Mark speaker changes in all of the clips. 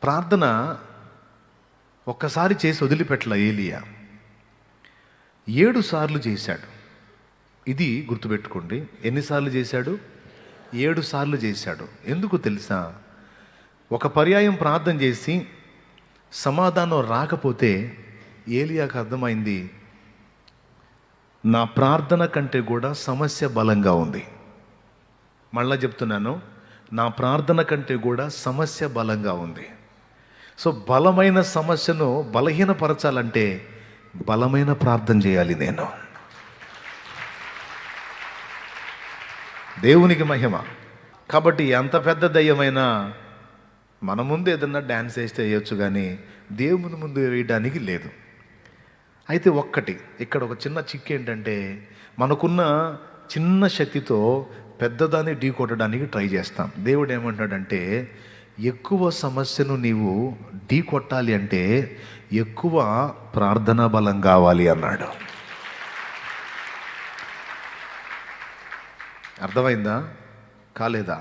Speaker 1: ప్రార్థన ఒక్కసారి చేసి వదిలిపెట్టల ఏలియా, 7 సార్లు చేశాడు. ఇది గుర్తుపెట్టుకోండి. ఎన్నిసార్లు చేశాడు? 7 సార్లు చేశాడు. ఎందుకు తెలుసా? ఒక పర్యాయం ప్రార్థన చేసి సమాధానం రాకపోతే ఏలియాకు అర్థమైంది, నా ప్రార్థన కంటే కూడా సమస్య బలంగా ఉంది. మళ్ళా చెప్తున్నాను, నా ప్రార్థన కంటే కూడా సమస్య బలంగా ఉంది. సో బలమైన సమస్యను బలహీనపరచాలంటే బలమైన ప్రార్థన చేయాలి నేను. దేవునికి మహిమ. కాబట్టి ఎంత పెద్ద దయ్యమైనా మన ముందు ఏదన్నా డ్యాన్స్ వేస్తే వేయొచ్చు, కానీ దేవుని ముందు వేయడానికి లేదు. అయితే ఒక్కటి ఇక్కడ ఒక చిన్న చిక్కు ఏంటంటే, మనకున్న చిన్న శక్తితో పెద్దదాన్ని ఢీ కొట్టడానికి ట్రై చేస్తాం. దేవుడు ఏమంటాడంటే, ఎక్కువ సమస్యను నీవు ఢీ కొట్టాలి అంటే ఎక్కువ ప్రార్థనా బలం కావాలి అన్నాడు. అర్థమైందా? కాలేదా?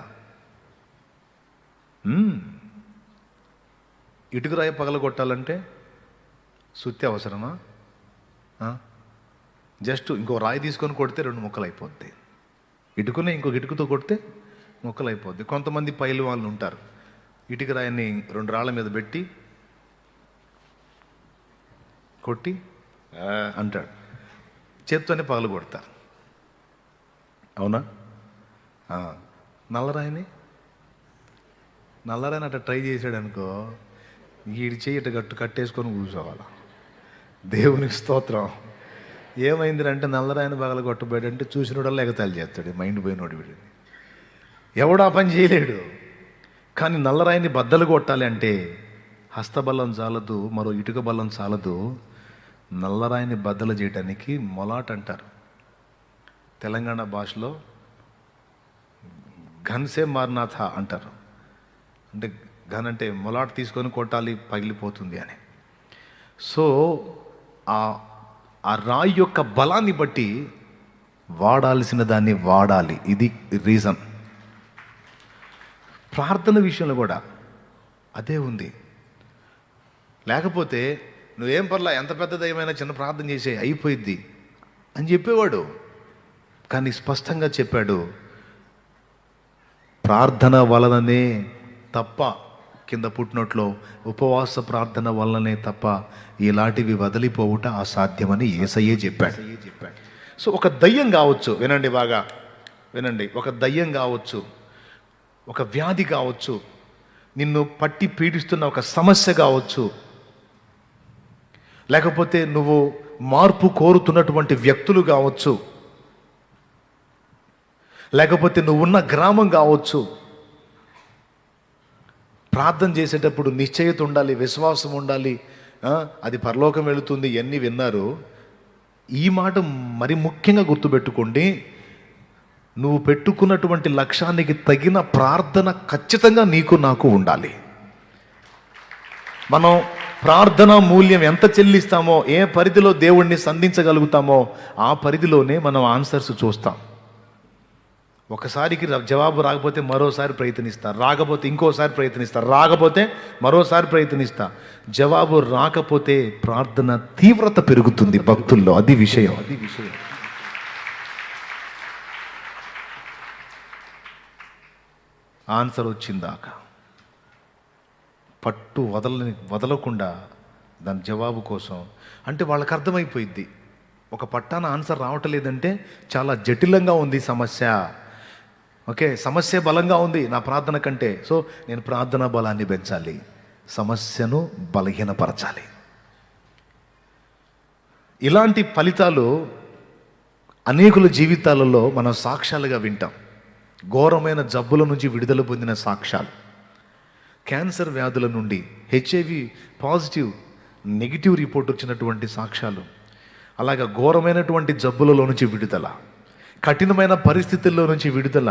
Speaker 1: ఇటుకరాయి పగలగొట్టాలంటే సుత్తి అవసరమా? జస్ట్ ఇంకో రాయి తీసుకొని కొడితే 2 ముక్కలు అయిపోద్ది. ఇటుకనే ఇంకొక ఇటుకతో కొడితే ముక్కలు అయిపోద్ది. కొంతమంది పైలు వాళ్ళు ఉంటారు, ఇటుక రాయిని 2 రాళ్ళ మీద పెట్టి కొట్టి అంటాడు, చేత్తోనే పగలు కొడతారు. అవునా? నల్లరాయిని అట్లా ట్రై చేశాడు అనుకో, వీడి చెయ్యి ఇట్ట కట్టేసుకొని కూర్చోవాలి. దేవునికి స్తోత్రం. ఏమైందిరంటే నల్లరాయిని పగల కొట్టబోయాడంటే చూసినోడల్లా ఎగతాళి చేస్తాడు, మైండ్ పోయినోడు వీడు. ఎవడు ఆ పని చేయలేడు. కానీ నల్లరాయిని బద్దలు కొట్టాలి అంటే హస్తబలం చాలదు, మరో ఇటుక బలం చాలదు. నల్లరాయిని బద్దలు చేయడానికి మొలాట్ అంటారు. తెలంగాణ భాషలో ఘన్సే మార్నాథ అంటారు. అంటే ఘన్ అంటే మొలాట్ తీసుకొని కొట్టాలి, పగిలిపోతుంది అని. సో ఆ రాయి యొక్క బలాన్ని బట్టి వాడాల్సిన దాన్ని వాడాలి. ఇది రీజన్. ప్రార్థన విషయంలో కూడా అదే ఉంది. లేకపోతే నువ్వేం పర్లా, ఎంత పెద్ద దయ్యమైనా చిన్న ప్రార్థన చేసే అయిపోయిద్ది అని చెప్పేవాడు. కానీ స్పష్టంగా చెప్పాడు, ప్రార్థన వలననే తప్ప, కింద పుట్టినట్లో ఉపవాస ప్రార్థన వలననే తప్ప ఇలాంటివి వదిలిపోవుట అసాధ్యమని యేసయ్యే చెప్పాడు. సో ఒక దయ్యం కావచ్చు, వినండి బాగా వినండి, ఒక దయ్యం కావచ్చు, ఒక వ్యాధి కావచ్చు, నిన్ను పట్టి పీడిస్తున్న ఒక సమస్య కావచ్చు, లేకపోతే నువ్వు మార్పు కోరుతున్నటువంటి వ్యక్తులు కావచ్చు, లేకపోతే నువ్వున్న గ్రామం కావచ్చు. ప్రార్థన చేసేటప్పుడు నిశ్చయత ఉండాలి, విశ్వాసం ఉండాలి, అది పరలోకం వెళుతుంది, ఇవన్నీ విన్నారు. ఈ మాట మరి ముఖ్యంగా గుర్తుపెట్టుకోండి. నువ్వు పెట్టుకున్నటువంటి లక్ష్యానికి తగిన ప్రార్థన ఖచ్చితంగా నీకు నాకు ఉండాలి. మనం ప్రార్థన మూల్యం ఎంత చెల్లిస్తామో, ఏ పరిధిలో దేవుణ్ణి సంధించగలుగుతామో ఆ పరిధిలోనే మనం ఆన్సర్స్ చూస్తాం. ఒకసారికి జవాబు రాకపోతే మరోసారి ప్రయత్నిస్తా, రాకపోతే ఇంకోసారి ప్రయత్నిస్తా, రాకపోతే మరోసారి ప్రయత్నిస్తా. జవాబు రాకపోతే ప్రార్థన తీవ్రత పెరుగుతుంది భక్తుల్లో. అది విషయం. ఆన్సర్ వచ్చిందాకా పట్టు వదలకుండా దాని జవాబు కోసం. అంటే వాళ్ళకి అర్థమైపోయింది, ఒక పట్టాన ఆన్సర్ రావటం లేదంటే చాలా జటిలంగా ఉంది సమస్య. ఓకే, సమస్య బలంగా ఉంది నా ప్రార్థన కంటే. సో నేను ప్రార్థనా బలాన్ని పెంచాలి, సమస్యను బలహీనపరచాలి. ఇలాంటి ఫలితాలు అనేకుల జీవితాలలో మనం సాక్ష్యాలుగా వింటాం. ఘోరమైన జబ్బుల నుంచి విడుదల పొందిన సాక్ష్యాలు, క్యాన్సర్ వ్యాధుల నుండి, హెచ్ఐవి పాజిటివ్ నెగిటివ్ రిపోర్ట్ వచ్చినటువంటి సాక్ష్యాలు, అలాగా ఘోరమైనటువంటి జబ్బులలో నుంచి విడుదల, కఠినమైన పరిస్థితుల్లో నుంచి విడుదల,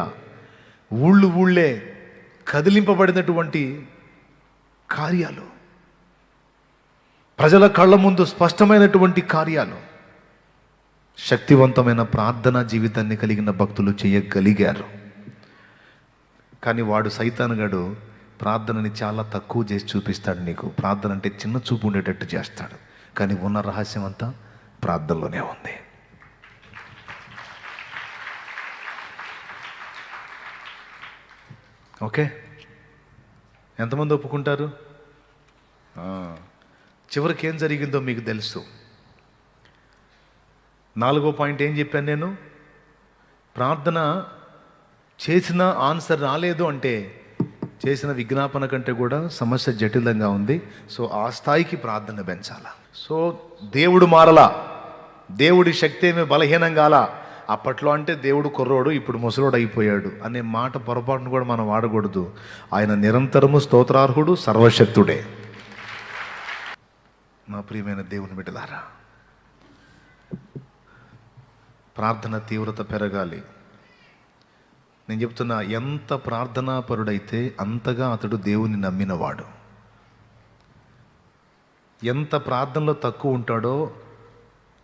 Speaker 1: ఊళ్ళే కదిలింపబడినటువంటి కార్యాలు, ప్రజల కళ్ళ ముందు స్పష్టమైనటువంటి కార్యాలు, శక్తివంతమైన ప్రార్థనా జీవితాన్ని కలిగిన భక్తులు చేయగలిగారు. కానీ వాడు సైతానుగాడు ప్రార్థనని చాలా తక్కువ చేసి చూపిస్తాడు నీకు. ప్రార్థన అంటే చిన్న చూపు ఉండేటట్టు చేస్తాడు. కానీ ఉన్న రహస్యం అంతా ప్రార్థనలోనే ఉంది. ఓకే, ఎంతమంది ఒప్పుకుంటారు? చివరికి ఏం జరిగిందో మీకు తెలుసు. 4వ పాయింట్ ఏం చెప్పాను నేను? ప్రార్థన చేసిన ఆన్సర్ రాలేదు అంటే చేసిన విజ్ఞాపన కంటే కూడా సమస్య జటిలంగా ఉంది. సో ఆ స్థాయికి ప్రార్థన పెంచాలా. సో దేవుడు మారలా, దేవుడి శక్తి ఏమీ బలహీనం కాలా. అప్పట్లో అంటే దేవుడు కుర్రోడు, ఇప్పుడు ముసలోడు అయిపోయాడు అనే మాట పొరపాటును కూడా మనం వాడకూడదు. ఆయన నిరంతరము స్తోత్రార్హుడు, సర్వశక్తుడే. నా ప్రియమైన దేవుని బిడ్డలారా, ప్రార్థన తీవ్రత పెరగాలి. నేను చెప్తున్నా, ఎంత ప్రార్థనాపరుడైతే అంతగా అతడు దేవుని నమ్మినవాడు. ఎంత ప్రార్థనలో తక్కువ ఉంటాడో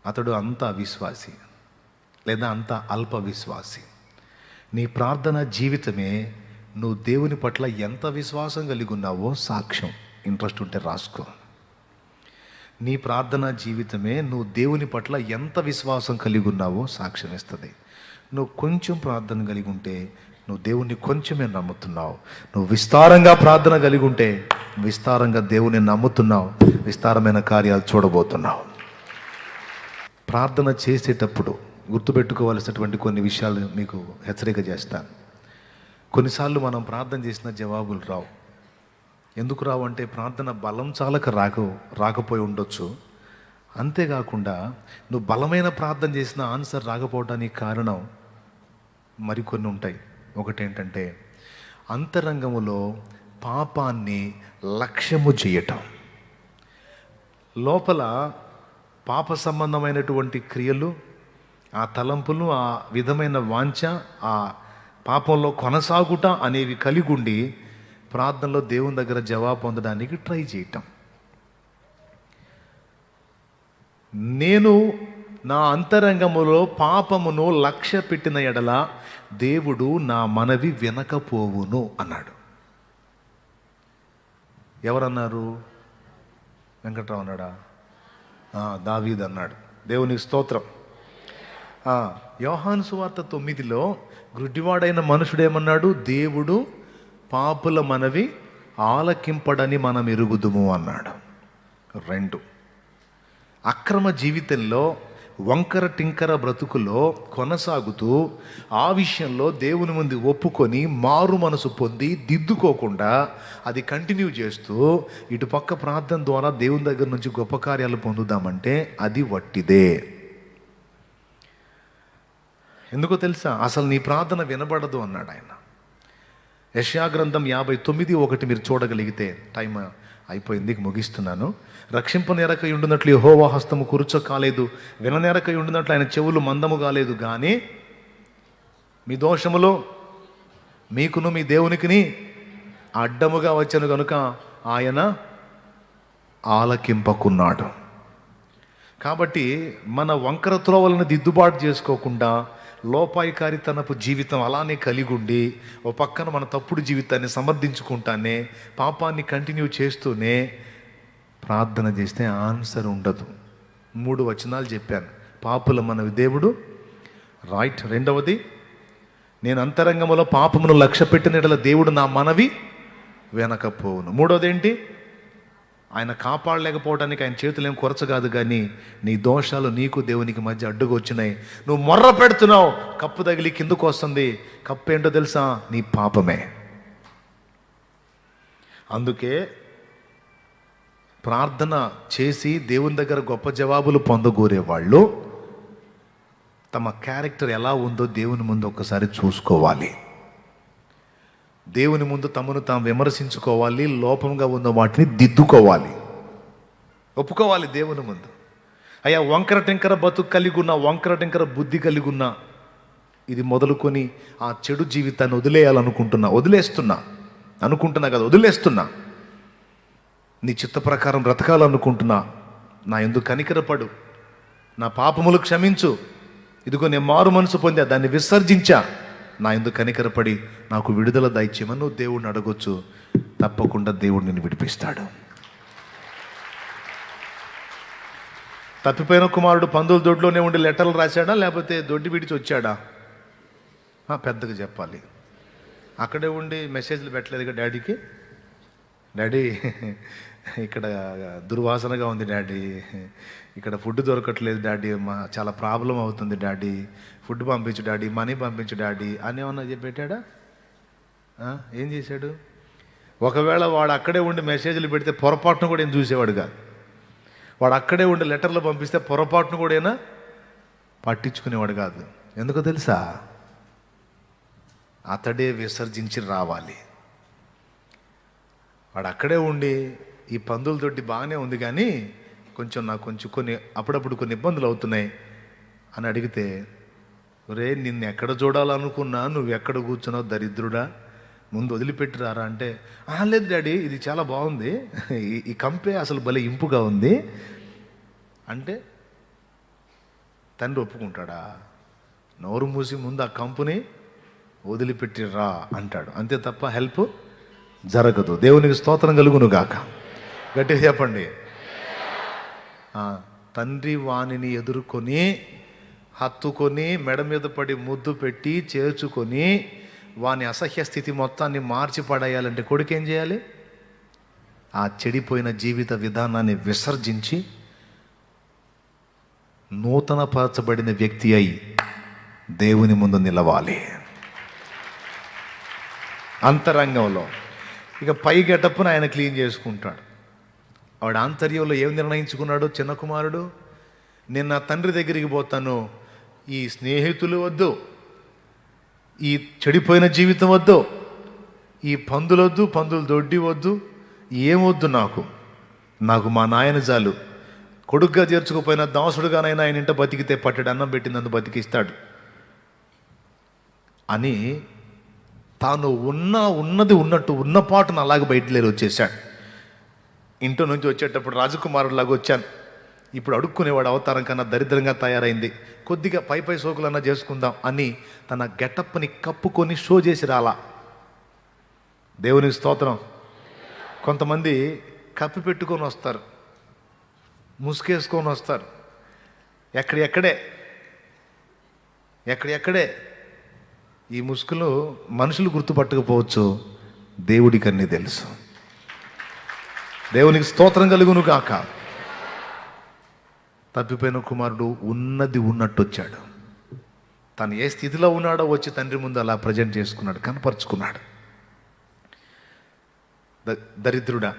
Speaker 1: అతడు అంత అవిశ్వాసి లేదా అంత అల్ప విశ్వాసి. నీ ప్రార్థన జీవితమే నువ్వు దేవుని పట్ల ఎంత విశ్వాసం కలిగి ఉన్నావో సాక్ష్యం. ఇంట్రెస్ట్ ఉంటే రాసుకో. నీ ప్రార్థన జీవితమే నువ్వు దేవుని పట్ల ఎంత విశ్వాసం కలిగి ఉన్నావో సాక్ష్యం ఇస్తుంది. నువ్వు కొంచెం ప్రార్థన కలిగి ఉంటే నువ్వు దేవుణ్ణి కొంచెమే నమ్ముతున్నావు. నువ్వు విస్తారంగా ప్రార్థన కలిగి ఉంటే విస్తారంగా దేవుని నమ్ముతున్నావు, విస్తారమైన కార్యాలు చూడబోతున్నావు. ప్రార్థన చేసేటప్పుడు గుర్తుపెట్టుకోవాల్సినటువంటి కొన్ని విషయాలు మీకు హెచ్చరిక చేస్తాను. కొన్నిసార్లు మనం ప్రార్థన చేసిన జవాబులు రావు. ఎందుకు రావు అంటే ప్రార్థన బలం చాలక రాకపోయి ఉండొచ్చు. అంతేకాకుండా నువ్వు బలమైన ప్రార్థన చేసిన ఆన్సర్ రాకపోవడానికి కారణం మరికొన్ని ఉంటాయి. ఒకటేంటంటే అంతరంగములో పాపాన్ని లక్ష్యము చేయటం. లోపల పాప సంబంధమైనటువంటి క్రియలు, ఆ తలంపులు, ఆ విధమైన వాంఛ, ఆ పాపంలో కొనసాగుట అనేవి కలిగి ఉండి ప్రార్థనలో దేవుని దగ్గర జవాబు పొందడానికి ట్రై చేయటం. నేను నా అంతరంగములో పాపమును లక్ష్య పెట్టిన ఎడల దేవుడు నా మనవి వినకపోవును అన్నాడు. ఎవరన్నారు? వెంకట్రావు అన్నాడా? దావీదు అన్నాడు. దేవునికి స్తోత్రం. యోహాను సువార్త 9లో గ్రుడ్డివాడైన మనుషుడేమన్నాడు? దేవుడు పాపుల మనవి ఆలకింపడని మనం ఎరుగుదుము అన్నాడు. 2, అక్రమ జీవితంలో వంకర టింకర బ్రతుకులో కొనసాగుతూ ఆ విషయంలో దేవుని ముందు ఒప్పుకొని మారు మనసు పొంది దిద్దుకోకుండా అది కంటిన్యూ చేస్తూ ఇటు పక్క ప్రార్థన ద్వారా దేవుని దగ్గర నుంచి గొప్ప కార్యాలు పొందుదామంటే అది వట్టిదే. ఎందుకో తెలుసా? అసలు నీ ప్రార్థన వినబడదు అన్నాడు ఆయన. యెషయా గ్రంథం 59:1 మీరు చూడగలిగితే, టైం అయిపోయింది, ముగిస్తున్నాను. రక్షింపనేరకై ఉండునట్లు యెహోవా హస్తము కురుచ కాలేదు, విననేరకై ఉండునట్లు ఆయన చెవులు మందము కాలేదు. కానీ మీ దోషములో మీకును మీ దేవునికిని అడ్డముగా వచ్చాను కనుక ఆయన ఆలకింపకున్నాడు. కాబట్టి మన వంకర త్రోవలను దిద్దుబాటు చేసుకోకుండా లోపాయికారితనపు జీవితం అలానే కలిగి ఉండి ఓ పక్కన మన తప్పుడు జీవితాన్ని సమర్థించుకుంటానే పాపాన్ని కంటిన్యూ చేస్తూనే ప్రార్థన చేస్తే ఆన్సర్ ఉండదు. 3 వచనాలు చెప్పాను. పాపుల మనవి దేవుడు రైట్. 2వది, నేను అంతరంగములో పాపమును లక్ష్య పెట్టిన యెడల దేవుడు నా మనవి వినకపోవును. 3వది ఏంటి? ఆయన కాపాడలేకపోవడానికి ఆయన చేతులు ఏం కొరచ కాదు, కానీ నీ దోషాలు నీకు దేవునికి మధ్య అడ్డుగా వచ్చినాయి. నువ్వు మొర్ర పెడుతున్నావు, కప్పు తగిలి కిందకు వస్తుంది. కప్పు ఏంటో తెలుసా? నీ పాపమే. అందుకే ప్రార్థన చేసి దేవుని దగ్గర గొప్ప జవాబులు పొందగోరే వాళ్ళు తమ క్యారెక్టర్ ఎలా ఉందో దేవుని ముందు ఒక్కసారి చూసుకోవాలి. దేవుని ముందు తమను తాము విమర్శించుకోవాలి. లోపంగా ఉన్న వాటిని దిద్దుకోవాలి, ఒప్పుకోవాలి దేవుని ముందు. అయ్యా, వంకర టెంకర బతుకు కలిగి ఉన్న, వంకర టెంకర బుద్ధి కలిగి ఉన్న, ఇది మొదలుకొని ఆ చెడు జీవితాన్ని వదిలేస్తున్నా వదిలేస్తున్నా. నీ చిత్త ప్రకారం బ్రతకాలనుకుంటున్నా. నా యందు కనికరపడు, నా పాపములు క్షమించు. ఇదిగో నేను మారు మనసు పొందా, దాన్ని విసర్జించా. నా యందు కనికరపడి నాకు విడుదల దయచేయమని నువ్వు దేవుడిని అడగొచ్చు. తప్పకుండా దేవుడు నిన్ను విడిపిస్తాడు. తప్పిపోయిన కుమారుడు పందుల దొడ్లోనే ఉండి లెటర్లు రాశాడా, లేకపోతే దొడ్డి విడిచి వచ్చాడా? పెద్దగా చెప్పాలి. అక్కడే ఉండి మెసేజ్లు పెట్టలేదుగా డాడీకి. డాడీ, ఇక్కడ దుర్వాసనగా ఉంది డాడీ, ఇక్కడ ఫుడ్ దొరకట్లేదు డాడీ, చాలా ప్రాబ్లం అవుతుంది డాడీ, ఫుడ్ పంపించు డాడీ, మనీ పంపించు డాడీ అని ఏమన్నా చెప్పాడా? ఏం చేశాడు? ఒకవేళ వాడు అక్కడే ఉండి మెసేజ్లు పెడితే పొరపాటును కూడా ఏం చూసేవాడు కాదు. వాడు అక్కడే ఉండి లెటర్లు పంపిస్తే పొరపాటును కూడా అయినా పట్టించుకునేవాడు కాదు. ఎందుకో తెలుసా? అతడే విసర్జించి రావాలి. వాడు అక్కడే ఉండి ఈ పందుల తోటి బాగానే ఉంది కానీ కొంచెం కొన్ని అప్పుడప్పుడు కొన్ని ఇబ్బందులు అవుతున్నాయి అని అడిగితే, ఒరే నిన్ను ఎక్కడ చూడాలనుకున్నా నువ్వు ఎక్కడ కూర్చున్నావు దరిద్రుడా, ముందు వదిలిపెట్టి రారా అంటే, లేదు డాడీ ఇది చాలా బాగుంది, ఈ కంపే అసలు భలే ఇంపుగా ఉంది అంటే తండ్రి ఒప్పుకుంటాడా? నోరు మూసి ముందు ఆ కంపుని వదిలిపెట్టి రా అంటాడు. అంతే తప్ప హెల్ప్ జరగదు. దేవునికి స్తోత్రం కలుగును గాక. గట్టిగా చెప్పండి. తండ్రి వాణిని ఎదుర్కొని హత్తుకొని మెడ మీద పడి ముద్దు పెట్టి చేర్చుకొని వాని అసహ్య స్థితి మొత్తాన్ని మార్చి పడేయాలంటే కొడుకు ఏం చేయాలి? ఆ చెడిపోయిన జీవిత విధానాన్ని విసర్జించి నూతనపరచబడిన వ్యక్తి అయి దేవుని ముందు నిలవాలి అంతరంగంలో. ఇక పై గెటప్పును ఆయన క్లీన్ చేసుకుంటాడు. ఆవిడ ఆంతర్యంలో ఏం నిర్ణయించుకున్నాడు చిన్న కుమారుడు? నేను నా తండ్రి దగ్గరికి పోతాను, ఈ స్నేహితులు వద్దు, ఈ చెడిపోయిన జీవితం వద్దు, ఈ పందులొద్దు, పందుల దొడ్డి వద్దు, ఏమొద్దు నాకు మా నాయన చాలు. కొడుగ్గా చేర్చుకుపోయిన దాసుడుగానైనా ఆయన ఇంట బతికితే పట్టెడు అన్నం పెట్టినందు బతికిస్తాడు అని తాను ఉన్నది ఉన్నట్టు ఉన్న పాటును అలాగే బయటలేరు వచ్చేసాడు. ఇంట్లో నుంచి వచ్చేటప్పుడు రాజకుమారుడిలాగా వచ్చాను, ఇప్పుడు అడుక్కునేవాడు అవతారం కన్నా దరిద్రంగా తయారైంది, కొద్దిగా పై సోకులన్నా చేసుకుందాం అని తన గెటప్ని కప్పుకొని షో చేసి రాలా. దేవునికి స్తోత్రం. కొంతమంది కప్పి పెట్టుకొని వస్తారు, ముసుకేసుకొని వస్తారు, ఎక్కడెక్కడే. ఈ ముసుగులు మనుషులు గుర్తుపట్టకపోవచ్చు, దేవుడికి అన్నీ తెలుసు. దేవునికి స్తోత్రం కలుగును గాక. తప్పిపోయిన కుమారుడు ఉన్నది ఉన్నట్టు వచ్చాడు. తను ఏ స్థితిలో ఉన్నాడో వచ్చి తండ్రి ముందు అలా ప్రజెంట్ చేసుకున్నాడు, కనపరుచుకున్నాడు. దరిద్రుడా,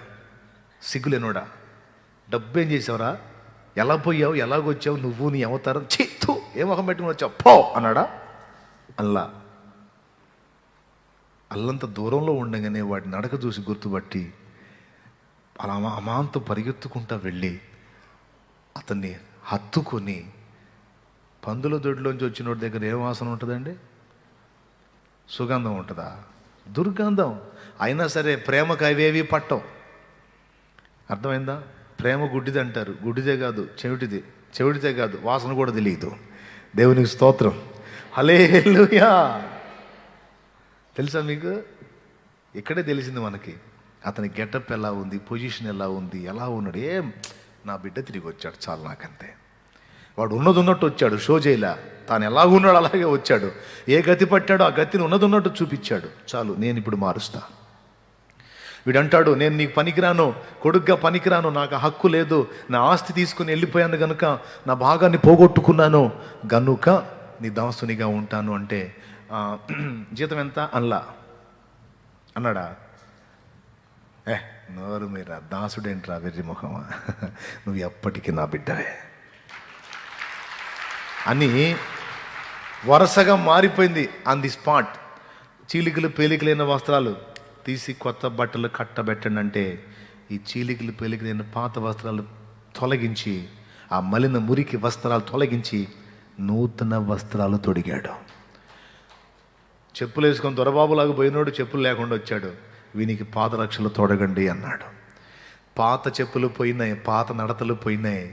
Speaker 1: సిగ్గులేనోడా, డబ్బు ఏం చేసావురా, ఎలా పోయావు, ఎలాగొచ్చావు, నువ్వు నీ అవతారం, చేతు ఏ మొహం పెట్టుకుని వచ్చావు పో అన్నాడా? అల్లంత దూరంలో ఉండగానే వాడి నడక చూసి గుర్తుపట్టి అలా అమాంతం పరిగెత్తుకుంటా వెళ్ళి అతన్ని హత్తుకొని, పందుల దొడ్లోంచి వచ్చినోడి దగ్గర ఏ వాసన ఉంటుందండి? సుగంధం ఉంటుందా? దుర్గంధం. అయినా సరే ప్రేమకు అవేవి పట్టం. అర్థమైందా? ప్రేమ గుడ్డిది అంటారు. గుడ్డిదే కాదు, చెవిటిదే కాదు, వాసన కూడా తెలియదు. దేవునికి స్తోత్రం. హల్లెలూయా. తెలుసా మీకు? ఇక్కడే తెలిసింది మనకి అతని గెటప్ ఎలా ఉంది, పొజిషన్ ఎలా ఉంది, ఎలా ఉన్నాడు. నా బిడ్డ తిరిగి వచ్చాడు చాలు నాకంతే. వాడు ఉన్నది ఉన్నట్టు వచ్చాడు, షో చేయలే. తాను ఎలాగున్నాడు అలాగే వచ్చాడు. ఏ గతి పట్టాడో ఆ గతిని ఉన్నది ఉన్నట్టు చూపించాడు. చాలు, నేను ఇప్పుడు మారుస్తా. వీడంటాడు, నేను నీకు పనికిరాను, కొడుగ్గా పనికిరాను, నాకు హక్కు లేదు, నా ఆస్తి తీసుకుని వెళ్ళిపోయాను కనుక, నా భాగాన్ని పోగొట్టుకున్నాను గనుక నీ దాసునిగా ఉంటాను అంటే, జీతం ఎంత అన్నాడా? నోరు మీరా, దాసుడేంట్రా వెర్రి ముఖమా, నువ్వు ఎప్పటికీ నా బిడ్డవే అని వరుసగా మారిపోయింది. ఆన్ ది స్పాట్ చీలికలు పేలికలైన వస్త్రాలు తీసి కొత్త బట్టలు కట్టబెట్టండి అంటే, ఈ చీలికలు పేలికలైన పాత వస్త్రాలు తొలగించి, ఆ మలిన మురికి వస్త్రాలు తొలగించి నూతన వస్త్రాలు తొడిగాడు. చెప్పులు వేసుకొని దొరబాబులాగా పోయినోడు చెప్పులు లేకుండా వచ్చాడు. వీనికి పాదరక్షలు తొడగండి అన్నాడు. పాత చెప్పులు పోయినాయి, పాత నడతలు పోయినాయి,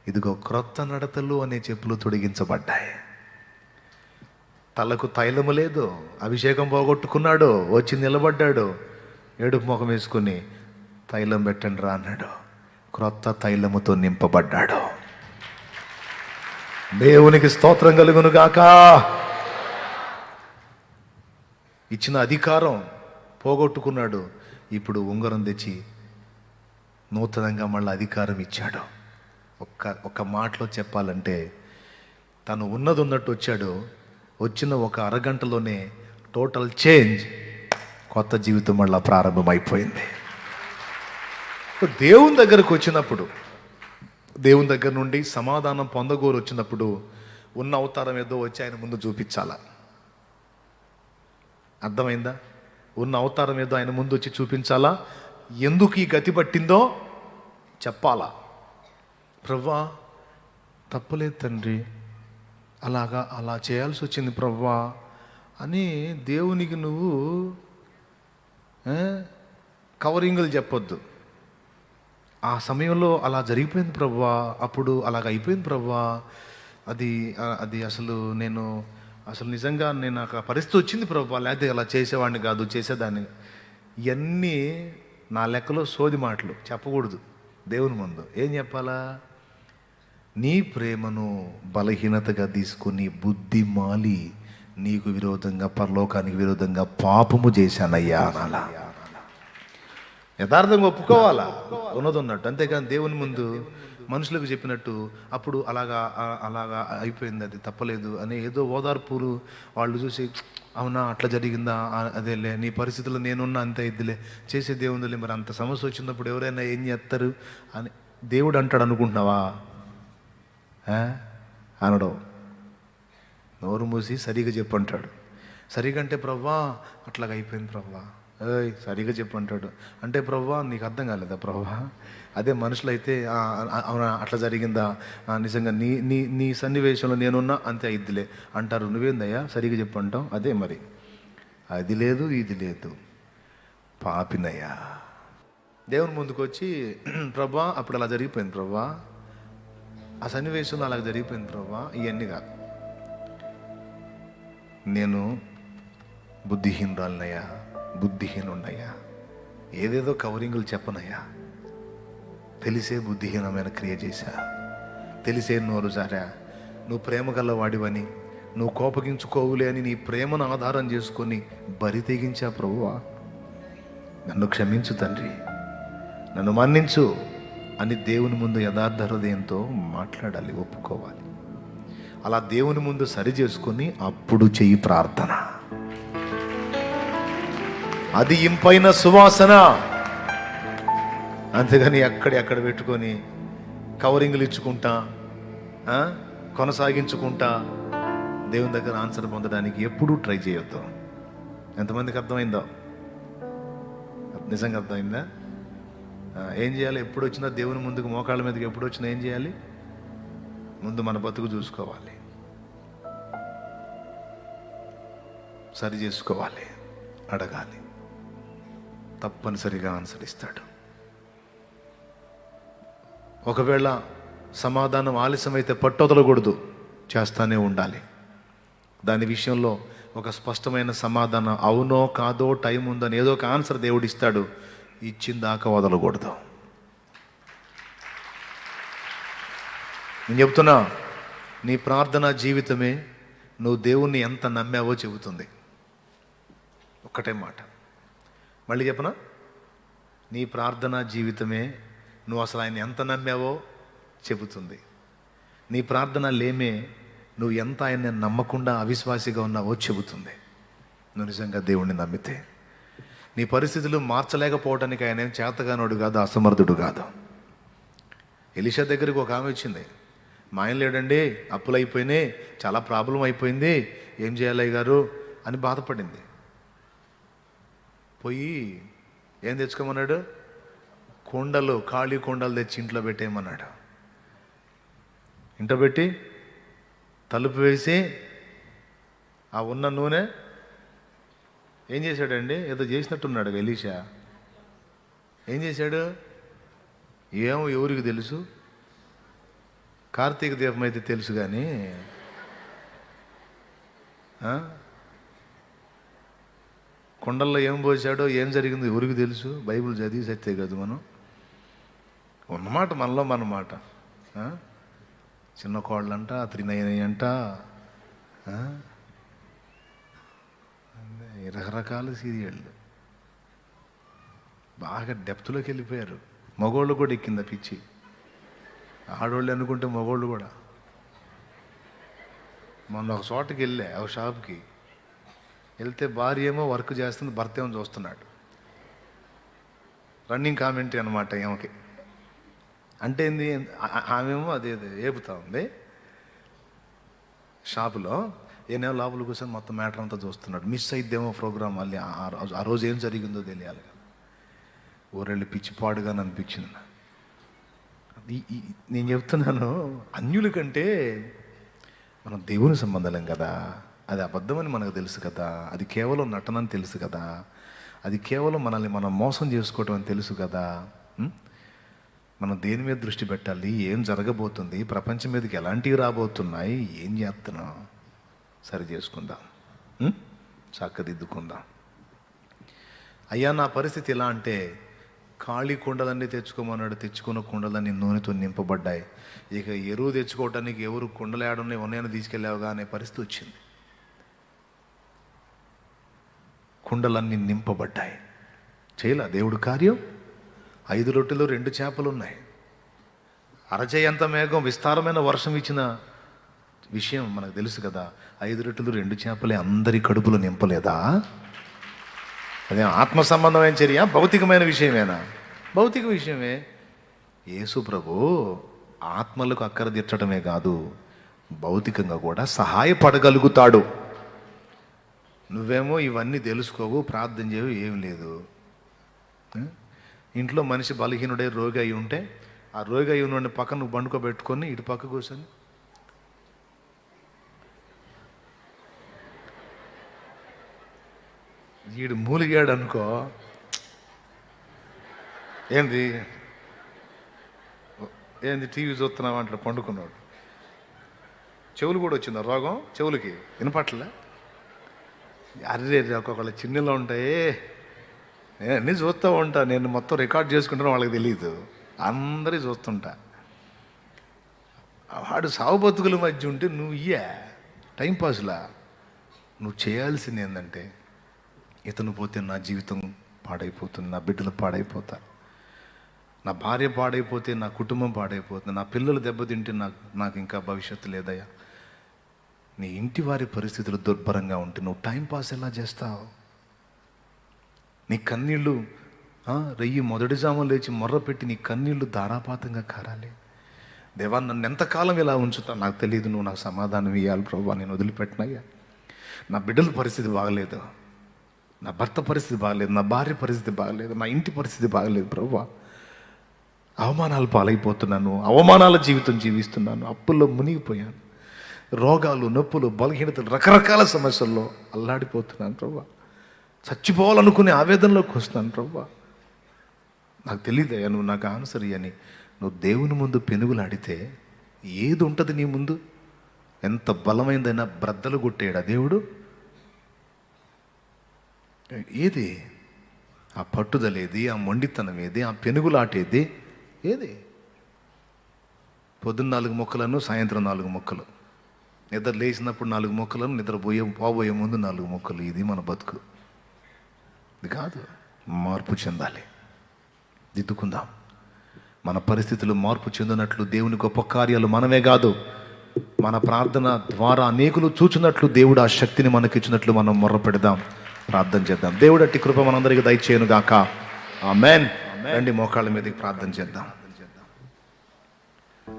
Speaker 1: ఇదిగో క్రొత్త నడతలు అనే చెప్పులు తొడిగించబడ్డాయి. తలకు తైలము లేదు, అభిషేకం పోగొట్టుకున్నాడు, వచ్చి నిలబడ్డాడు. ఏడుపు ముఖం వేసుకుని తైలం పెట్టండి రా అన్నాడు. క్రొత్త తైలముతో నింపబడ్డాడు. దేవునికి స్తోత్రం కలుగును గాక. ఇచ్చిన అధికారం పోగొట్టుకున్నాడు. ఇప్పుడు ఉంగరం తెచ్చి నూతనంగా మళ్ళీ అధికారం ఇచ్చాడు. ఒక్క మాటలో చెప్పాలంటే తను ఉన్నది ఉన్నట్టు వచ్చాడు. వచ్చిన ఒక అరగంటలోనే టోటల్ చేంజ్, కొత్త జీవితం మళ్ళీ ప్రారంభమైపోయింది. దేవుని దగ్గరకు వచ్చినప్పుడు, దేవుని దగ్గర నుండి సమాధానం పొందగోరు వచ్చినప్పుడు ఉన్న అవతారం ఏదో వచ్చి ఆయన ముందు చూపించాలా. అర్థమైందా? ఉన్న అవతారం ఏదో ఆయన ముందు వచ్చి చూపించాలా. ఎందుకు ఈ గతి పట్టిందో చెప్పాలా. ప్రవ్వా తప్పలేదు తండ్రి, అలా చేయాల్సి వచ్చింది ప్రవ్వా అని దేవునికి నువ్వు కవరింగులు చెప్పొద్దు. ఆ సమయంలో అలా జరిగిపోయింది ప్రవ్వా, అప్పుడు అలాగ అయిపోయింది ప్రవ్వా, అది అసలు నిజంగా నేను నాకు ఆ పరిస్థితి వచ్చింది ప్రవ్వా, లేకపోతే అలా చేసేవాడిని కాదు, చేసేదాన్ని. ఇవన్నీ నా లెక్కలో సోది మాటలు చెప్పకూడదు. దేవుని ముందు ఏం చెప్పాలా? నీ ప్రేమను బలహీనతగా తీసుకుని బుద్ధి మాలి నీకు విరోధంగా, పరలోకానికి విరోధంగా పాపము చేశానయ్యా అనాలా. యథార్థంగా ఒప్పుకోవాలా ఉన్నది ఉన్నట్టు. అంతేకాని దేవుని ముందు మనుషులకు చెప్పినట్టు అప్పుడు అలాగా అయిపోయింది, అది తప్పలేదు అని ఏదో ఓదార్పులు వాళ్ళు చూసి, అవునా అట్లా జరిగిందా, అదేలే నీ పరిస్థితుల్లో నేనున్నా అంతే, ఇద్దిలే చేసే దేవుందిలే, మరి అంత సమస్య వచ్చినప్పుడు ఎవరైనా ఏం చేస్తారు అని దేవుడు అంటాడు అనుకుంటున్నావా? అనడం. నోరు మూసి సరిగా చెప్పంటాడు. సరిగా అంటే ప్రవ్వా అట్లాగ అయిపోయింది ప్రవ్వా, సరిగా చెప్పంటాడు. అంటే ప్రవ్వా నీకు అర్థం కాలేదా ప్రవ్వా? అదే మనుషులైతే అవునా అట్లా జరిగిందా, నిజంగా నీ నీ నీ సన్నివేశంలో నేనున్నా అంతే అయిద్దిలే అంటారు. నువ్వేందయ్యా సరిగా చెప్పంటావు? అదే మరి అది లేదు ఇది లేదు, పాపినయ్యా. దేవుని ముందుకు వచ్చి ప్రభా అప్పుడు అలా జరిగిపోయింది ప్రభా, ఆ సన్నివేశంలో అలా జరిగిపోయింది ప్రభా, ఇవన్నీ కాదు, నేను బుద్ధిహీనురాలనయ్యా, బుద్ధిహీనున్నయ్యా, ఏదేదో కవరింగులు చెప్పనయ్యా, తెలిసే బుద్ధిహీనమైన క్రియ చేశా, తెలిసే నోరు జారా. నువ్వు ప్రేమ గల వాడివని, నువ్వు కోపగించుకోవులే అని నీ ప్రేమను ఆధారం చేసుకొని బరి తెగించా ప్రభువా, నన్ను క్షమించు తండ్రి, నన్ను మన్నించు అని దేవుని ముందు యథార్థ హృదయంతో మాట్లాడాలి, ఒప్పుకోవాలి. అలా దేవుని ముందు సరి చేసుకొని అప్పుడు చెయ్యి ప్రార్థన. అది ఇంపైన సువాసన. అంతేగాని ఎక్కడ పెట్టుకొని కవరింగ్లు ఇచ్చుకుంటా కొనసాగించుకుంటా దేవుని దగ్గర ఆన్సర్ పొందడానికి ఎప్పుడూ ట్రై చేయొద్దు. ఎంతమందికి అర్థమైందో? నిజంగా అర్థమైందా? ఏం చేయాలి? ఎప్పుడు వచ్చినా దేవుని ముందుకు మోకాళ్ళ మీదకి ఎప్పుడు వచ్చినా ఏం చేయాలి? ముందు మన బతుకు చూసుకోవాలి, సరి చేసుకోవాలి, అడగాలి, తప్పనిసరిగా ఆన్సర్ ఇస్తాడు. ఒకవేళ సమాధానం ఆలస్యమైతే పట్టుదలకూడదు, చేస్తానే ఉండాలి. దాని విషయంలో ఒక స్పష్టమైన సమాధానం, అవునో కాదో టైం ఉందని ఏదో ఒక ఆన్సర్ దేవుడు ఇస్తాడు, ఇచ్చిందాకా వదలకూడదు. నేను చెప్తున్నా, నీ ప్రార్థనా జీవితమే నువ్వు దేవుణ్ణి ఎంత నమ్మావో చెబుతుంది. ఒక్కటే మాట మళ్ళీ చెప్పనా? నీ ప్రార్థనా జీవితమే నువ్వు అసలు ఆయన ఎంత నమ్మావో చెబుతుంది. నీ ప్రార్థన లేమే నువ్వు ఎంత ఆయన్ని నమ్మకుండా అవిశ్వాసిగా ఉన్నావో చెబుతుంది. నువ్వు నిజంగా దేవుణ్ణి నమ్మితే నీ పరిస్థితులు మార్చలేకపోవడానికి ఆయన ఏం చేతగానోడు కాదు, అసమర్థుడు కాదు. ఎలీషా దగ్గరికి ఒక ఆమె వచ్చింది, మా ఆయన లేడండి, అప్పులు అయిపోయినాయి, చాలా ప్రాబ్లం అయిపోయింది, ఏం చేయాలి గారు అని బాధపడింది. పోయి ఏం తెచ్చుకోమన్నాడు? కొండలు, ఖాళీ కొండలు తెచ్చి ఇంట్లో పెట్టేయమన్నాడు. ఇంట్లో పెట్టి తలుపు వేసి ఆ ఉన్న నూనె ఏం చేశాడండి? ఏదో చేసినట్టున్నాడు ఎలీషా. ఏం చేశాడు? ఏమో ఎవరికి తెలుసు, కార్తీక దీపం అయితే తెలుసు, కానీ కుండల్లో ఏం పోసాడో ఏం జరిగిందో ఎవరికి తెలుసు? బైబిల్ చదివి సత్తే కదా మనం. ఉన్నమాట మనలో మన మాట. చిన్న కోళ్ళంట, త్రినయనంట, రకరకాల సీరియళ్ళు బాగా డెప్త్లోకి వెళ్ళిపోయారు. మగోళ్ళు కూడా ఎక్కింది పిచ్చి. ఆడోళ్ళు అనుకుంటే మగోళ్ళు కూడా. మొన్న ఒక చోటకి వెళ్ళా, ఒక షాప్కి వెళ్తే భార్య ఏమో వర్క్ చేస్తుంది, భర్త ఏమో చూస్తున్నాడు. రన్నింగ్ కామెంటరీ అనమాట ఏమకి. అంటే ఏంది, ఆమెమో అదే ఏపుతా ఉంది షాపులో, ఏనేమో లోపల కూర్చొని మొత్తం మ్యాటర్ అంతా చూస్తున్నాడు. మిస్ అయిద్దేమో ప్రోగ్రామ్, మళ్ళీ ఆ రోజు ఏం జరిగిందో తెలియాలి కదా. ఊరెళ్ళి పిచ్చిపాడుగా అనిపించింది. నేను చెప్తున్నాను, అన్యుల కంటే మనం దేవుని సంబంధం కదా. అది అబద్ధమని మనకు తెలుసు కదా. అది కేవలం నటనని తెలుసు కదా. అది కేవలం మనల్ని మనం మోసం చేసుకోవటం అని తెలుసు కదా. మనం దేని మీద దృష్టి పెట్టాలి, ఏం జరగబోతుంది, ప్రపంచం మీదకి ఎలాంటివి రాబోతున్నాయి, ఏం చేస్తున్నాం, సరి చేసుకుందాం, చక్కదిద్దుకుందాం. అయ్యా నా పరిస్థితి ఎలా అంటే, ఖాళీ కుండలన్నీ తెచ్చుకోమన్నాడు, తెచ్చుకున్న కుండలన్నీ నూనెతో నింపబడ్డాయి. ఇక ఎరువు తెచ్చుకోవటానికి ఎవరు కుండలు ఏడున్నాయి ఉన్నాయని తీసుకెళ్ళావుగా అనే పరిస్థితి వచ్చింది. కుండలన్నీ నింపబడ్డాయి. చేయలా దేవుడు కార్యం. 5 రొట్టెలు 2 చేపలు ఉన్నాయి. అరచేయంత మేఘం, విస్తారమైన వర్షం ఇచ్చిన విషయం మనకు తెలుసు కదా. 5 రొట్టెలు 2 చేపలే అందరి కడుపులు నింపలేదా? అదే ఆత్మ సంబంధమైన చర్య, భౌతికమైన విషయమేనా? భౌతిక విషయమే. యేసు ప్రభు ఆత్మలకు అక్కర తీర్చడమే కాదు, భౌతికంగా కూడా సహాయపడగలుగుతాడు. నువ్వేమో ఇవన్నీ తెలుసుకోవు, ప్రార్థన చేయవు, ఏం లేదు. ఇంట్లో మనిషి బలహీనుడే రోగి అయి ఉంటే, ఆ రోగి అయి ఉన్న పక్కన నువ్వు బండుకోబెట్టుకొని ఇటు పక్క కూర్చొని వీడు మూలిగాడు అనుకో, ఏంది టీవీ చూస్తున్నావు అంటాడు పండుకున్నాడు. చెవులు కూడా వచ్చిందా రోగం? చెవులకి వినపట్లే. అరే ఒక్కొక్కళ్ళ చిన్నలో ఉంటాయి. నేను అన్నీ చూస్తూ ఉంటా, నేను మొత్తం రికార్డ్ చేసుకుంటాను, వాళ్ళకి తెలియదు, అందరి చూస్తుంటా. వాడు సావు బతుకుల మధ్య ఉంటే నువ్వు టైంపాస్లా. నువ్వు చేయాల్సింది ఏంటంటే, ఇతను పోతే నా జీవితం పాడైపోతుంది, నా బిడ్డలు పాడైపోతారు, నా భార్య పాడైపోతే నా కుటుంబం పాడైపోతుంది, నా పిల్లలు దెబ్బతింటే నాకు ఇంకా భవిష్యత్తు లేదయ్యా. నీ ఇంటి వారి పరిస్థితులు దుర్భరంగా ఉంటే నువ్వు టైంపాస్ ఎలా చేస్తావు? నీ కన్నీళ్ళు రెయ్యి మొదటి జామున లేచి మొర్ర పెట్టి నీ కన్నీళ్లు ధారాపాతంగా కారాలి. దేవా నన్ను ఎంతకాలం ఇలా ఉంచుతావు నాకు తెలియదు, నువ్వు నాకు సమాధానం ఇవ్వాలి ప్రభువా, నేను వదిలిపెట్టినయ్యా. నా బిడ్డల పరిస్థితి బాగలేదు, నా భర్త పరిస్థితి బాగలేదు, నా భార్య పరిస్థితి బాగలేదు, నా ఇంటి పరిస్థితి బాగలేదు ప్రభువా. అవమానాలు పాలైపోతున్నాను, అవమానాల జీవితం జీవిస్తున్నాను, అప్పుల్లో మునిగిపోయాను, రోగాలు, నొప్పులు, బలహీనతలు, రకరకాల సమస్యల్లో అల్లాడిపోతున్నాను ప్రభువా. చచ్చిపోవాలనుకునే ఆవేదనలోకి వస్తున్నాను ప్రభువా. నాకు తెలియదయ్యా, నువ్వు నాకు ఆన్సర్ ఇయ్యని నువ్వు దేవుని ముందు పెనుగులాడితే ఏది ఉంటుంది నీ ముందు? ఎంత బలమైందైనా బ్రద్దలు కొట్టేయడా దేవుడు? ఏది ఆ పట్టుదలేది, ఆ మొండితనం ఏది, ఆ పెనుగులాటేది ఏది? పొద్దున్న 4 మొక్కలను, సాయంత్రం 4 మొక్కలు, నిద్ర లేచినప్పుడు 4 మొక్కలను, పోబోయే ముందు 4 మొక్కలు. ఇది మన బతుకు. ఇది కాదు. మార్పు చెందాలి, దిద్దుకుందాం. మన పరిస్థితులు మార్పు చెందినట్లు దేవుని గొప్ప కార్యాలు మనమే కాదు, మన ప్రార్థన ద్వారా అనేకులు చూచినట్లు దేవుడు ఆ శక్తిని మనకిచ్చినట్లు మనం మొర్ర పెడదాం, ప్రార్థన చేద్దాం. దేవుడు అట్టి కృప మనందరికీ దయచేయను గాక. ఆమేన్. రండి మోకాళ్ళ మీదకి ప్రార్థన చేద్దాం.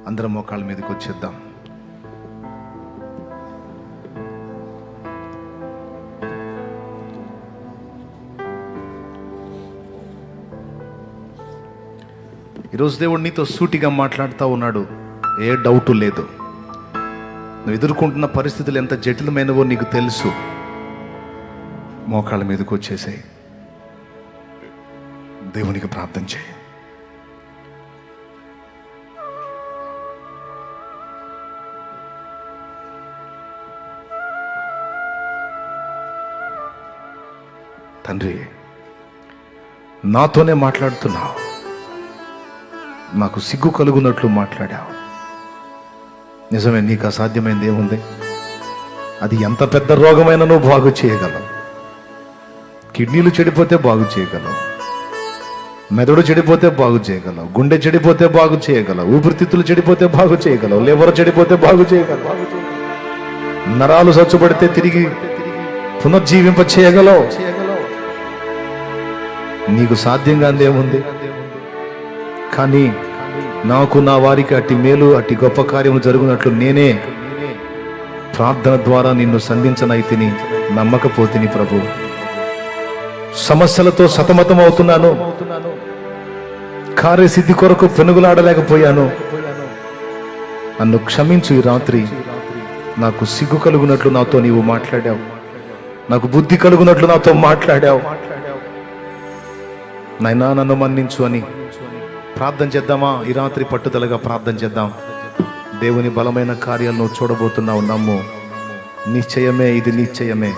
Speaker 1: అందరం మోకాళ్ళ మీదకి వచ్చేద్దాం. ఈరోజు దేవుడు నీతో సూటిగా మాట్లాడుతూ ఉన్నాడు, ఏ డౌటు లేదు. నువ్వు ఎదుర్కొంటున్న పరిస్థితులు ఎంత జటిలమైనవో నీకు తెలుసు. మోకాళ్ళ మీదకి వచ్చేసాయి, దేవునికి ప్రార్థన చేయి. తండ్రి, నాతోనే మాట్లాడుతున్నావు, నాకు సిగ్గు కలుగునట్లు మాట్లాడావు. నిజమే, నీకు అసాధ్యమైంది ఏముంది? అది ఎంత పెద్ద రోగమైనా నువ్వు బాగు చేయగలవు. కిడ్నీలు చెడిపోతే బాగు చేయగలవు, మెదడు చెడిపోతే బాగు చేయగలవు, గుండె చెడిపోతే బాగు చేయగలవు, ఊపిరితిత్తులు చెడిపోతే బాగు చేయగలవు, లివర్ చెడిపోతే బాగు చేయగలవు, నరాలు సచ్చుపడితే తిరిగి పునర్జీవింప చేయగలవు. నీకు సాధ్యంగా ఏముంది? కానీ నాకు, నా వారికి అట్టి మేలు, అట్టి గొప్ప కార్యము జరుగునట్లు నేనే ప్రార్థన ద్వారా నిన్ను సంధించనైతిని, నమ్మకపోతిని ప్రభు. సమస్యలతో సతమతం అవుతున్నాను, కార్యసిద్ధి కొరకు పెనుగులాడలేకపోయాను. నన్ను క్షమించు. ఈ రాత్రి నాకు సిగ్గు కలుగునట్లు నాతో నీవు మాట్లాడావు, నాకు బుద్ధి కలుగునట్లు నాతో మాట్లాడావు. నైనా నన్ను మన్నించు అని ప్రార్థన చేద్దామా? ఈ రాత్రి పట్టుదలగా ప్రార్థన చేద్దాం. దేవుని బలమైన కార్యాలను చూడబోతున్నావు, నమ్ము. నిశ్చయమే, ఇది నిశ్చయమే.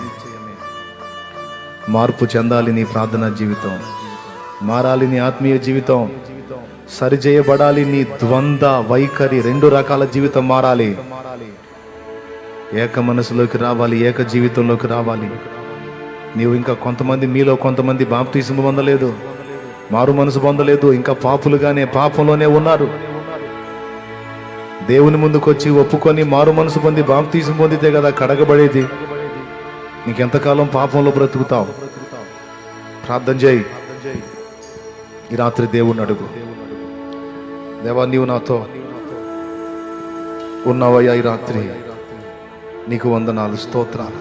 Speaker 1: మార్పు చెందాలి నీ ప్రార్థనా జీవితం, మారాలి నీ ఆత్మీయ జీవితం, సరిచేయబడాలి నీ ద్వంద్వ వైఖరి, 2 రకాల జీవితం మారాలి. ఏక మనసులోకి రావాలి, ఏక జీవితంలోకి రావాలి. నీవు ఇంకా కొంతమంది, మీలో కొంతమంది బాప్తిస్మం పొందలేదు, మారు మనసు పొందలేదు, ఇంకా పాపులుగానే పాపంలోనే ఉన్నారు. దేవుని ముందుకు వచ్చి ఒప్పుకొని మారు మనసు పొంది బాప్తిస్మం పొందితే కదా కడగబడేది. నీకెంతకాలం పాపంలో బ్రతుకుతావు? ప్రార్థన చేయి. ఈ రాత్రి దేవుణ్ణి అడుగు, దేవా నీవు నాతో ఉన్నావయ్యా, ఈ రాత్రి నీకు వందనాలు, స్తోత్రాలు.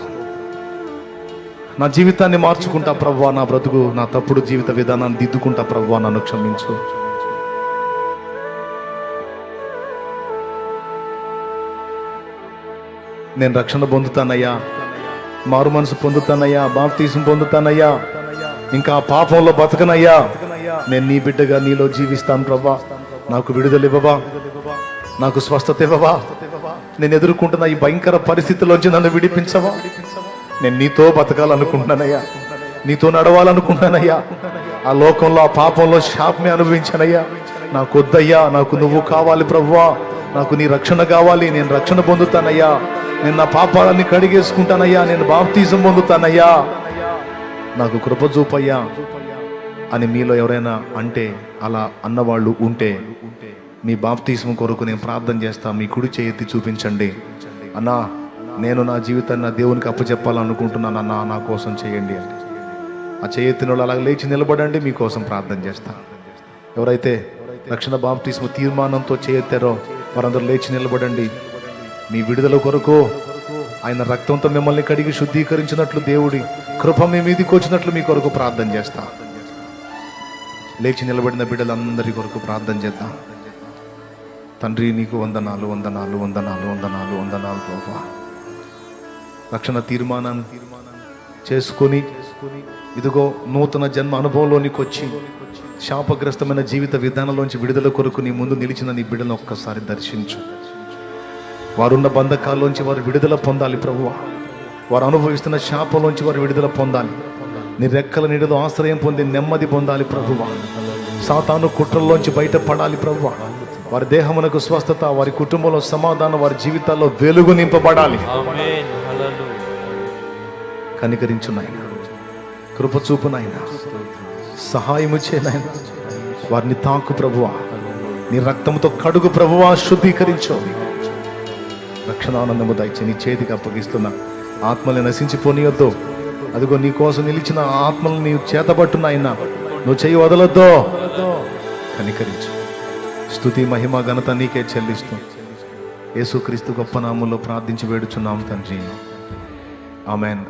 Speaker 1: నా జీవితాన్ని మార్చుకుంటా ప్రభువా, నా బ్రతుకు, నా తప్పుడు జీవిత విధానాన్ని దిద్దుకుంటా ప్రభువా, నన్ను క్షమించు. నేను రక్షణ పొందుతానయ్యా, మారు మనసు పొందుతానయ్యా, బాప్తిస్మం పొందుతానయ్యా, ఇంకా పాపంలో బతకనయ్యా. నేను నీ బిడ్డగా నీలో జీవిస్తాను ప్రభువా. నాకు విడుదల ఇవ్వవా, నాకు స్వస్థత ఇవ్వవా. నేను ఎదుర్కొంటున్న ఈ భయంకర పరిస్థితిలోంచి నన్ను విడిపించవా. నేను నీతో బతకాలనుకుంటున్నానయ్యా, నీతో నడవాలనుకుంటున్నానయ్యా. ఆ లోకంలో, ఆ పాపంలో శాపమే అనుభవించానయ్యా. నాకు వద్దయ్యా, నాకు నువ్వు కావాలి ప్రభువా. నాకు నీ రక్షణ కావాలి, నేను రక్షణ పొందుతానయ్యా. నేను నా పాపాలన్నీ కడిగేసుకుంటానయ్యా, నేను బాప్తిజం పొందుతానయ్యా, నాకు కృప చూపయ్యా అని మీలో ఎవరైనా అంటే, అలా అన్నవాళ్ళు ఉంటే మీ బాప్తిస్మం కొరకు నేను ప్రార్థన చేస్తా. మీ కుడి చేయి చూపించండి. అన్నా, నేను నా జీవితాన్ని నా దేవునికి అప్పచెప్పాలనుకుంటున్నాను అన్నా, నా కోసం చేయండి అని. ఆ చేయెత్తిన వాళ్ళు అలాగ లేచి నిలబడండి, మీకోసం ప్రార్థన చేస్తా. ఎవరైతే రక్షణ బాప్తిస్మ తీర్మానంతో చేయెత్తారో వారందరూ లేచి నిలబడండి. మీ విడుదల కొరకు ఆయన రక్తంతో మిమ్మల్ని కడిగి శుద్ధీకరించినట్లు, దేవుడి కృప మీ మీదికి వచ్చినట్లు మీ కొరకు ప్రార్థన చేస్తా. లేచి నిలబడిన బిడ్డలందరి కొరకు ప్రార్థన చేద్దాం. తండ్రి, నీకు వందనాలు, వందనాలు, వందనాలు, వందనాలు, వందనాలు ప్రభువా. రక్షణ తీర్మానాన్ని చేసుకొని ఇదిగో నూతన జన్మ అనుభవంలోనికి వచ్చి శాపగ్రస్తమైన జీవిత విధానంలోంచి విడుదల కొరకు నీ ముందు నిలిచిన నీ బిడ్డలను ఒక్కసారి దర్శించు. వారున్న బంధకాల్లోంచి వారు విడుదల పొందాలి ప్రభువా. వారు అనుభవిస్తున్న శాపంలోంచి వారు విడుదల పొందాలి. నీ రెక్కల నీడలో ఆశ్రయం పొంది నెమ్మది పొందాలి ప్రభువా. సాతాను కుట్రల్లోంచి బయటపడాలి ప్రభువా. వారి దేహమునకు స్వస్థత, వారి కుటుంబంలో సమాధానం, వారి జీవితాల్లో వెలుగు నింపబడాలి. కనికరించు నాయనా, కృప చూపు నాయనా, సహాయము చే నాయనా. వారిని తాకు ప్రభువా, నీ రక్తంతో కడుగు ప్రభువా, శుద్ధీకరించు. రక్షణానందము దయచి నీ చేతికి అప్పగిస్తున్నా. ఆత్మల్ని నశించిపోనియొద్దు. అదిగో నీ కోసం నిలిచిన ఆత్మలను నీవు చేతబట్టు నాయనా, నువ్వు చేయి వదలొద్దు. కనికరించు. స్తుతి, మహిమ, ఘనత నీకే చెల్లిస్తూ యేసుక్రీస్తు గొప్ప నామములో ప్రార్థించి వేడుచున్నాం తండ్రి. ఆమేన్.